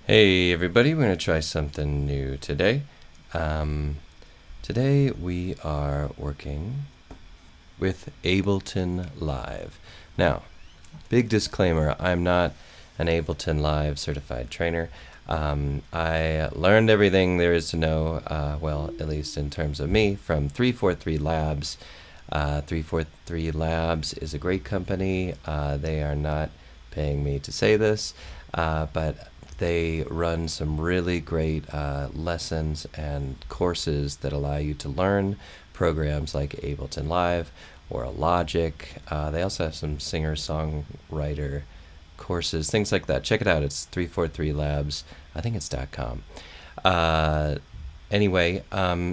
Hey everybody, we're going to try something new today. Today we are working with Ableton Live. Now, big disclaimer, I'm not an Ableton Live certified trainer. I learned everything there is to know, well, at least in terms of me, from 343 Labs. 343 Labs is a great company. They are not paying me to say this, but they run some really great lessons and courses that allow you to learn programs like Ableton Live or Logic. They also have some singer-songwriter courses, things like that. Check it out. It's 343 Labs. I think it's .com. Anyway,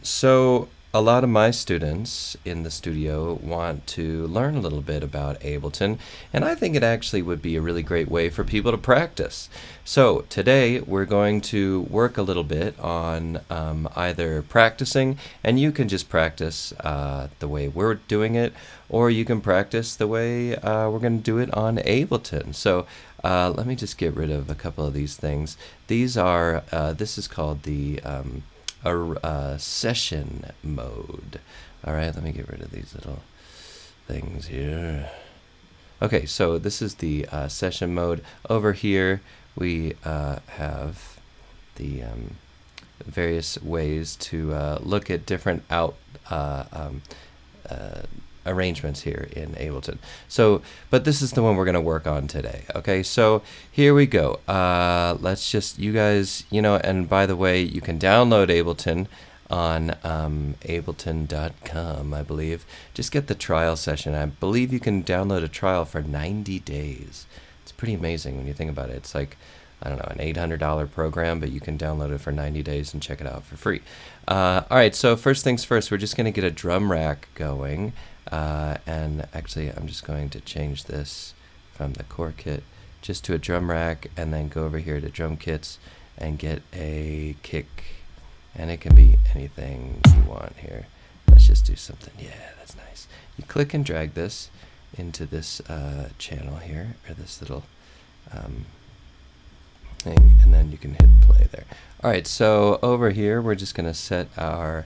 so a lot of my students in the studio want to learn a little bit about Ableton, and I think it actually would be a really great way for people to practice. So today we're going to work a little bit on either practicing, and you can just practice the way we're doing it, or you can practice the way we're going to do it on Ableton. So let me just get rid of a couple of these things. These are, this is called the session mode. All right, let me get rid of these little things here. Okay, so this is the session mode. Over here we have the various ways to look at different arrangements here in Ableton. So, but this is the one we're going to work on today. Okay, so here we go. Let's just, you guys, and by the way, you can download Ableton on ableton.com, I believe. Just get the trial session. I believe you can download a trial for 90 days. It's pretty amazing when you think about it. It's like, I don't know, an $800 program, but you can download it for 90 days and check it out for free. All right, so first things first, we're just going to get a drum rack going. And actually, I'm just going to change this from the core kit just to a drum rack, and then go over here to drum kits and get a kick. And it can be anything you want here. Let's just do something. Yeah, that's nice. You click and drag this into this channel here, or this little thing, and then you can hit play there. All right, so over here, we're just going to set our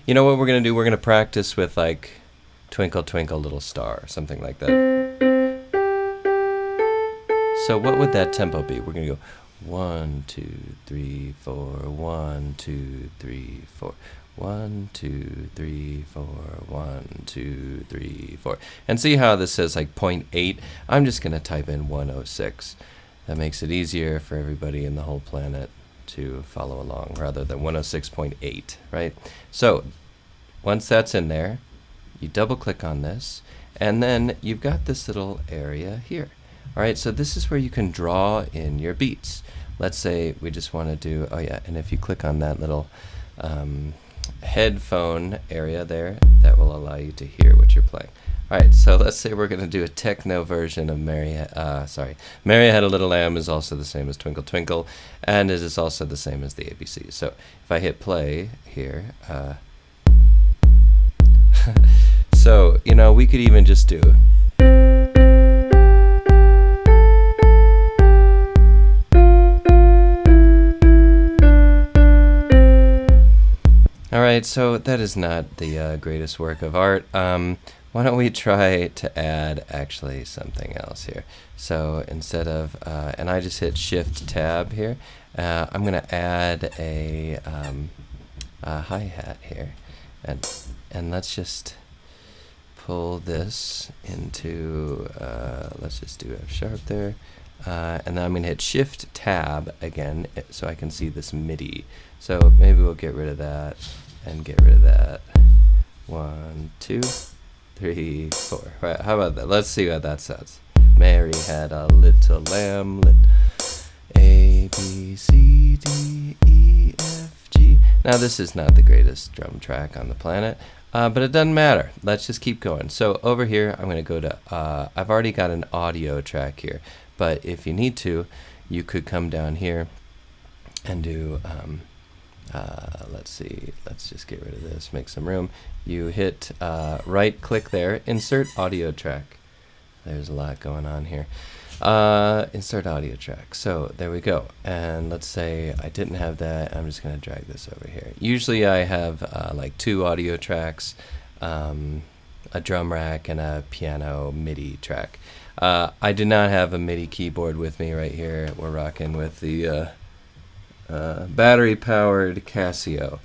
you know what we're going to do? We're going to practice with like Twinkle Twinkle Little Star, something like that. So what would that tempo be? We're going to go 1, 2, 3, 4, 1, 2, 3, 4, 1, 2, 3, 4, 1, 2, 3, 4. And see how this says like 0.8? I'm just going to type in 106. That makes it easier for everybody in the whole planet to follow along rather than 106.8, right? So once that's in there, you double click on this, and then you've got this little area here. All right, so this is where you can draw in your beats. Let's say we just want to do, oh yeah, and if you click on that little headphone area there, that will allow you to hear what you're playing. All right, so let's say we're going to do a techno version of Mary Had a Little Lamb is also the same as Twinkle Twinkle, and it is also the same as the ABC. So if I hit play here, so, we could even just do, all right, so that is not the greatest work of art. Why don't we try to add actually something else here? So instead of, and I just hit Shift Tab here, I'm going to add a hi-hat here. And let's just pull this into, let's just do F sharp there. And then I'm going to hit Shift Tab again so I can see this MIDI. So maybe we'll get rid of that and get rid of that. 1, 2, 3, 4. Right, how about that? Let's see what that sounds. Mary had a little lamb, A, B, C, D, E, F, G. Now this is not the greatest drum track on the planet, but it doesn't matter. Let's just keep going. So over here, I'm going to go to, I've already got an audio track here, but if you need to, you could come down here and do, let's see, let's just get rid of this, make some room. You hit right click there, insert audio track. There's a lot going on here. Insert audio track. So there we go. And let's say I didn't have that. I'm just going to drag this over here. Usually I have like 2 audio tracks, a drum rack, and a piano MIDI track. I do not have a MIDI keyboard with me right here. We're rocking with the battery-powered Casio,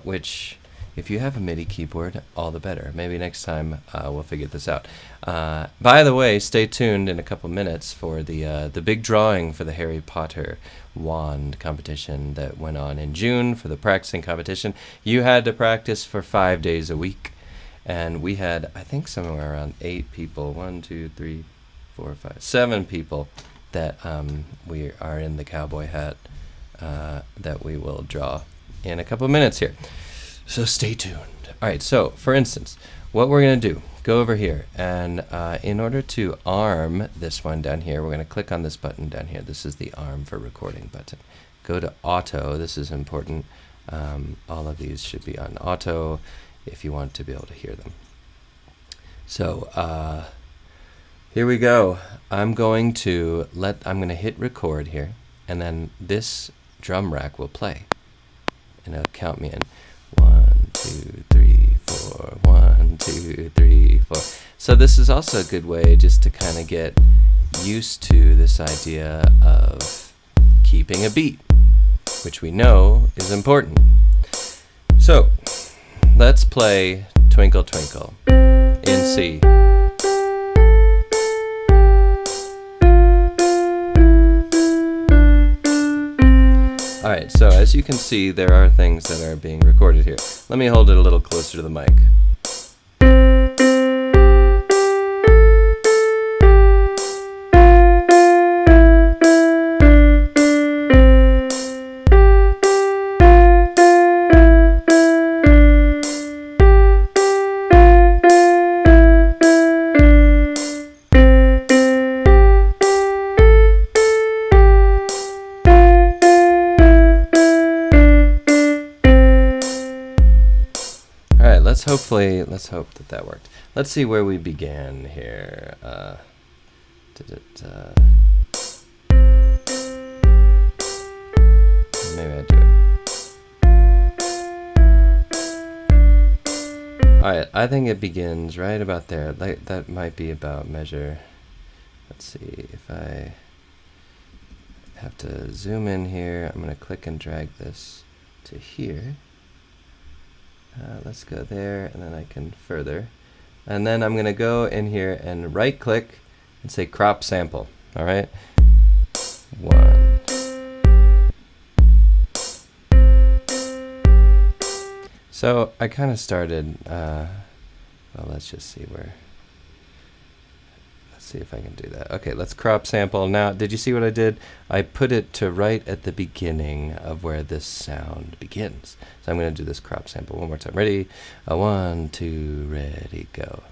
which, if you have a MIDI keyboard, all the better. Maybe next time we'll figure this out. By the way, stay tuned in a couple minutes for the big drawing for the Harry Potter wand competition that went on in June for the practicing competition. You had to practice for 5 days a week, and we had, I think, somewhere around 8 people. 1, 2, 3, 4, 5, 7 people that we are in the cowboy hat that we will draw in a couple minutes here. So stay tuned. All right, so for instance, what we're going to do, go over here, and in order to arm this one down here, we're going to click on this button down here. This is the arm for recording button. Go to auto. This is important. All of these should be on auto if you want to be able to hear them. So here we go. I'm going to hit record here, and then this drum rack will play, and it'll count me in. 1, 2, 3, 4. 1, 2, 3, 4. So this is also a good way just to kind of get used to this idea of keeping a beat, which we know is important. So let's play Twinkle Twinkle in C. Alright, so as you can see, there are things that are being recorded here. Let me hold it a little closer to the mic. Let's hope that worked. Let's see where we began here. Maybe I do it. Alright, I think it begins right about there. That might be about measure. Let's see if I have to zoom in here. I'm going to click and drag this to here. Let's go there, and then I can further. And then I'm going to go in here and right click and say crop sample. Alright? 1. So I kind of started, well, let's just see where. Let's see if I can do that. Okay, let's crop sample. Now, did you see what I did? I put it to right at the beginning of where this sound begins. So I'm going to do this crop sample one more time. Ready? 1, 2, ready, go.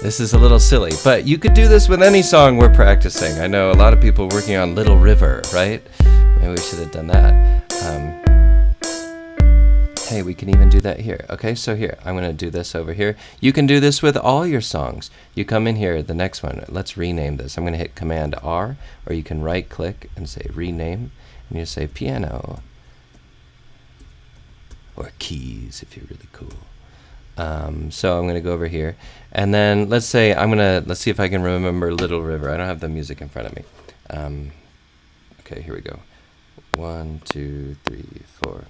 This is a little silly, but you could do this with any song we're practicing. I know a lot of people working on Little River, right? Maybe we should have done that. Hey, we can even do that here. Okay, so here, I'm going to do this over here. You can do this with all your songs. You come in here, the next one. Let's rename this. I'm going to hit Command R, or you can right-click and say Rename, and you say Piano, or Keys if you're really cool. So I'm going to go over here, and then let's say let's see if I can remember Little River. I don't have the music in front of me. Okay, here we go. 1, 2, 3, 4.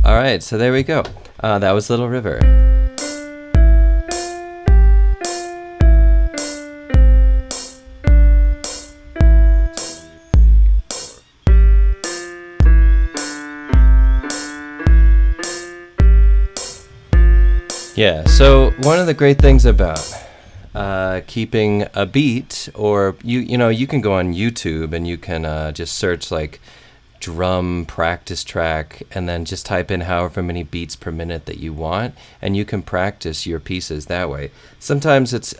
Alright, so there we go. That was Little River. Yeah, so one of the great things about keeping a beat, or you know, you can go on YouTube and you can just search like drum practice track, and then just type in however many beats per minute that you want, and you can practice your pieces that way. Sometimes it's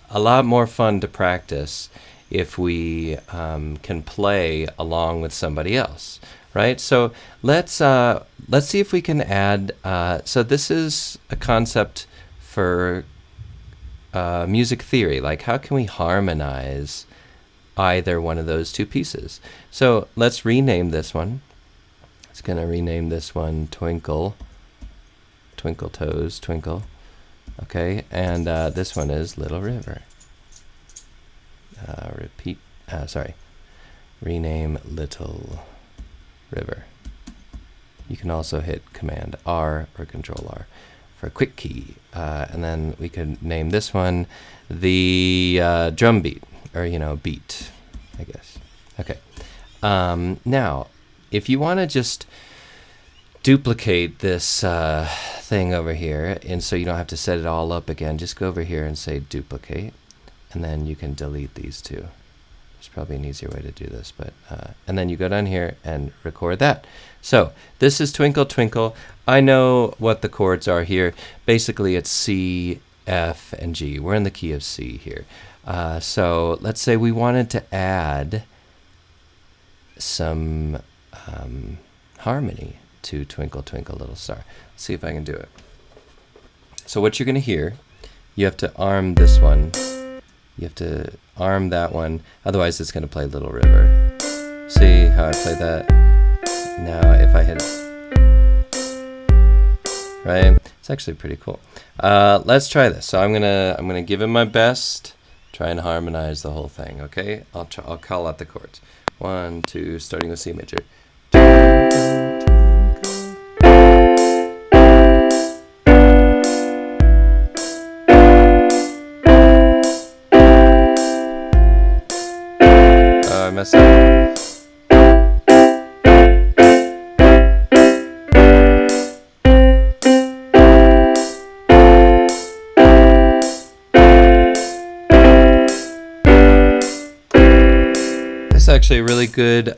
a lot more fun to practice if we can play along with somebody else, right? So let's see if we can add. So this is a concept for music theory. Like, how can we harmonize either one of those two pieces? So let's rename this one. It's going to rename this one Twinkle. Twinkle Toes, Twinkle. Okay, and this one is Little River. Rename Little River. You can also hit Command R or Control R for a quick key. And then we could name this one the drum beat, or, beat, I guess. Okay. Now, if you want to just duplicate this thing over here, and so you don't have to set it all up again, just go over here and say duplicate, and then you can delete these two. There's probably an easier way to do this, but and then you go down here and record that. So this is Twinkle Twinkle. I know what the chords are here. Basically, it's C, F, and G. We're in the key of C here. So let's say we wanted to add some harmony to Twinkle Twinkle Little Star. Let's see if I can do it. So what you're going to hear, you have to arm this one. You have to arm that one, otherwise it's going to play Little River. See how I play that? Now if I hit it, right? It's actually pretty cool. Let's try this. So I'm gonna give it my best, try and harmonize the whole thing. Okay, I'll call out the chords. 1, 2, starting with C major. I messed up. This is actually a really good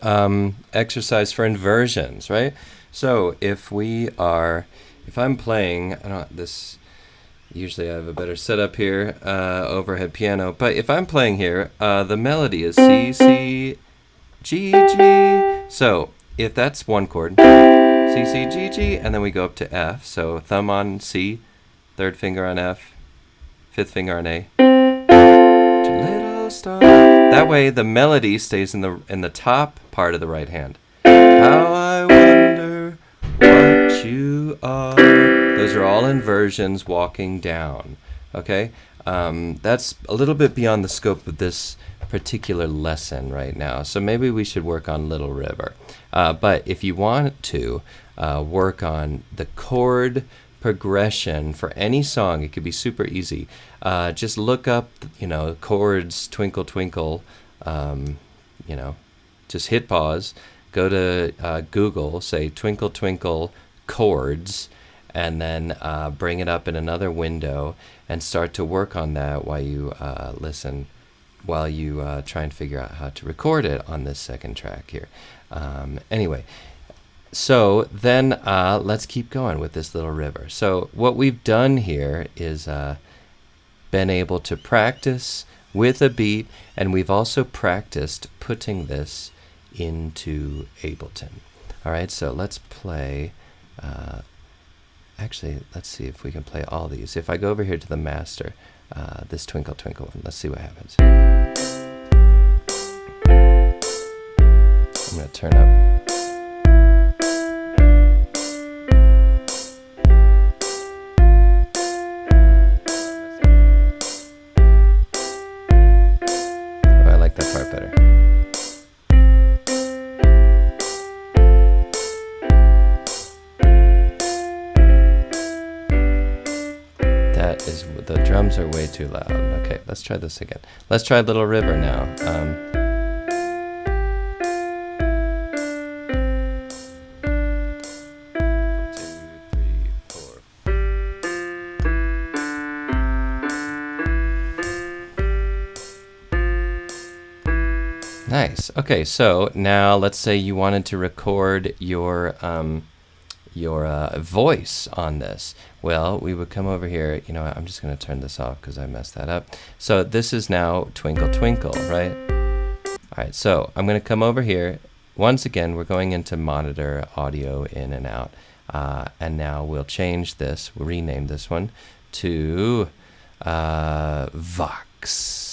exercise for inversions, right? So if I'm playing, usually I have a better setup here, overhead piano. But if I'm playing here, the melody is C, C, G, G. So if that's one chord, C, C, G, G, and then we go up to F. So thumb on C, third finger on F, fifth finger on A. Little star. That way the melody stays in the top part of the right hand. How I wonder what you are. Those are all inversions walking down. Okay, that's a little bit beyond the scope of this particular lesson right now. So maybe we should work on Little River. But if you want to work on the chord progression for any song, it could be super easy. Just look up, chords, Twinkle Twinkle. Just hit pause. Go to Google, say Twinkle Twinkle chords, and then bring it up in another window and start to work on that while you listen, while you try and figure out how to record it on this second track here. Anyway, so then let's keep going with this Little River. So what we've done here is been able to practice with a beat, and we've also practiced putting this into Ableton. All right, so let's play. Actually, let's see if we can play all these. If I go over here to the master, this Twinkle Twinkle one, let's see what happens. I'm going to turn up. Oh, I like that part better. The drums are way too loud. Okay, let's try this again. Let's try Little River now. 2, 3, 4. Nice. Okay, so now let's say you wanted to record your voice on this. Well, we would come over here. You know what, I'm just going to turn this off because I messed that up. So this is now Twinkle Twinkle, right? All right, so I'm going to come over here. Once again, we're going into monitor, audio, in and out. And now we'll change this. We'll rename this one to Vox.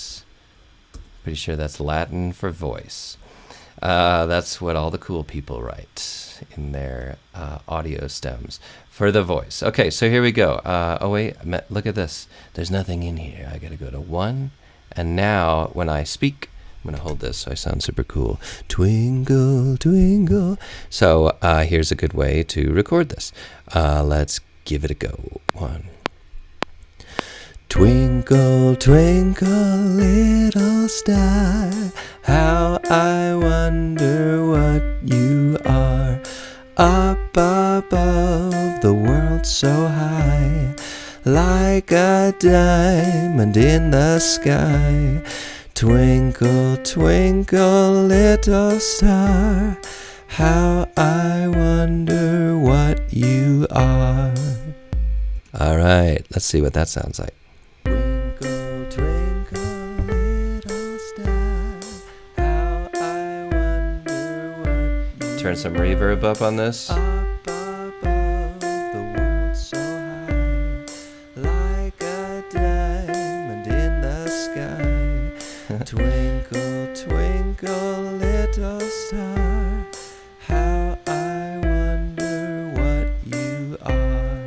Pretty sure that's Latin for voice. That's what all the cool people write in their audio stems for the voice. Okay, so here we go. Oh wait, look at this. There's nothing in here. I gotta go to 1. And now when I speak, I'm gonna hold this so I sound super cool. Twinkle, twinkle. So here's a good way to record this. Let's give it a go. 1. Twinkle, twinkle, little star, how I wonder what you are. Up above the world so high, like a diamond in the sky. Twinkle, twinkle, little star, how I wonder what you are. All right, let's see what that sounds like. Turn some reverb up on this. Up above the world so high, like a diamond in the sky. Twinkle, twinkle, little star, how I wonder what you are.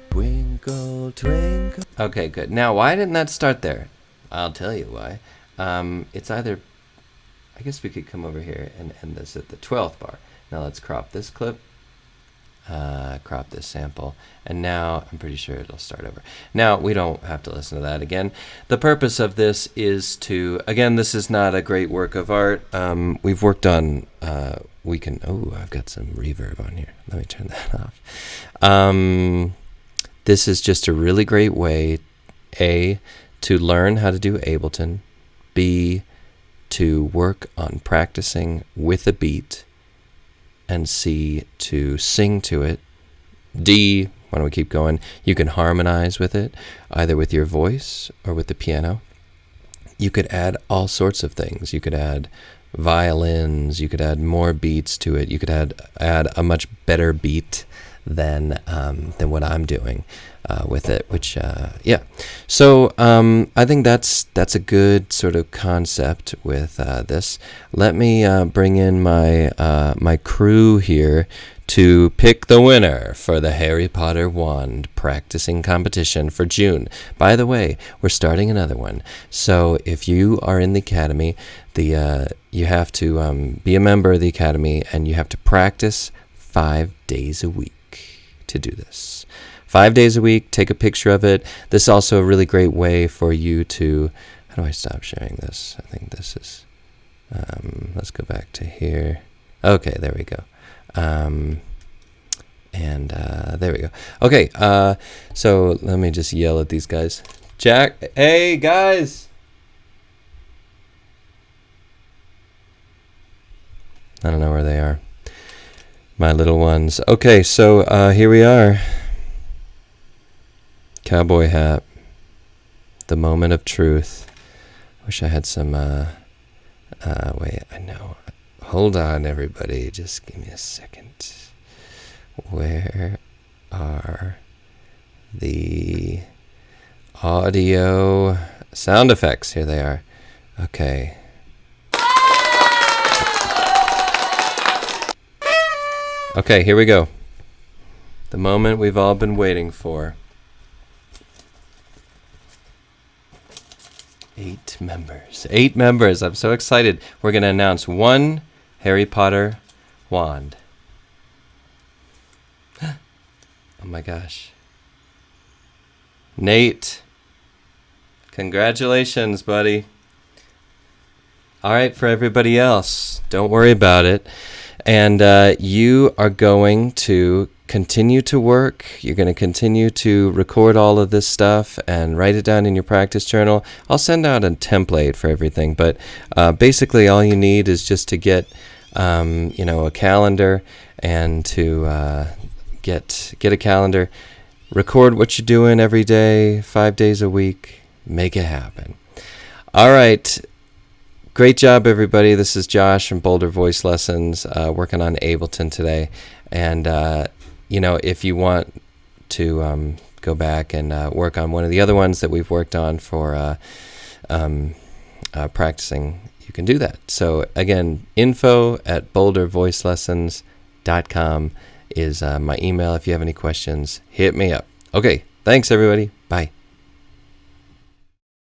Twinkle, twinkle. Okay, good. Now, why didn't that start there? I'll tell you why. It's either, I guess we could come over here and end this at the 12th bar. Now let's crop this clip, crop this sample, and now I'm pretty sure it'll start over. Now we don't have to listen to that again. The purpose of this is to, again, this is not a great work of art. We've worked on, I've got some reverb on here. Let me turn that off. This is just a really great way, A, to learn how to do Ableton, B, to work on practicing with a beat, and C, to sing to it. D, why don't we keep going? You can harmonize with it, either with your voice or with the piano. You could add all sorts of things. You could add violins. You could add more beats to it. You could add a much better beat than what I'm doing with it. Which yeah. So I think that's a good sort of concept with this. Let me bring in my crew here to pick the winner for the Harry Potter wand practicing competition for June. By the way, we're starting another one. So if you are in the academy, you have to be a member of the academy, and you have to practice 5 days a week to do this. 5 days a week, take a picture of it. This is also a really great way for you to, how do I stop sharing this? I think this is, let's go back to here. Okay, there we go. There we go. Okay, so let me just yell at these guys. Jack, hey guys! I don't know where they are. My little ones. Okay, so here we are. Cowboy hat. The moment of truth. Wish I had some, wait, I know. Hold on, everybody. Just give me a second. Where are the audio sound effects? Here they are. Okay. Okay, here we go. The moment we've all been waiting for. 8 members. 8 members. I'm so excited. We're going to announce one Harry Potter wand. Oh my gosh. Nate. Congratulations, buddy. All right, for everybody else, don't worry about it. And you are going to continue to work. You're going to continue to record all of this stuff and write it down in your practice journal. I'll send out a template for everything, but basically all you need is just to get a calendar and to get a calendar, record what you're doing every day, 5 days a week, make it happen. All right. Great job, everybody. This is Josh from Boulder Voice Lessons, working on Ableton today. And, if you want to go back and work on one of the other ones that we've worked on for practicing, you can do that. So, again, info@bouldervoicelessons.com is my email. If you have any questions, hit me up. Okay, thanks, everybody. Bye.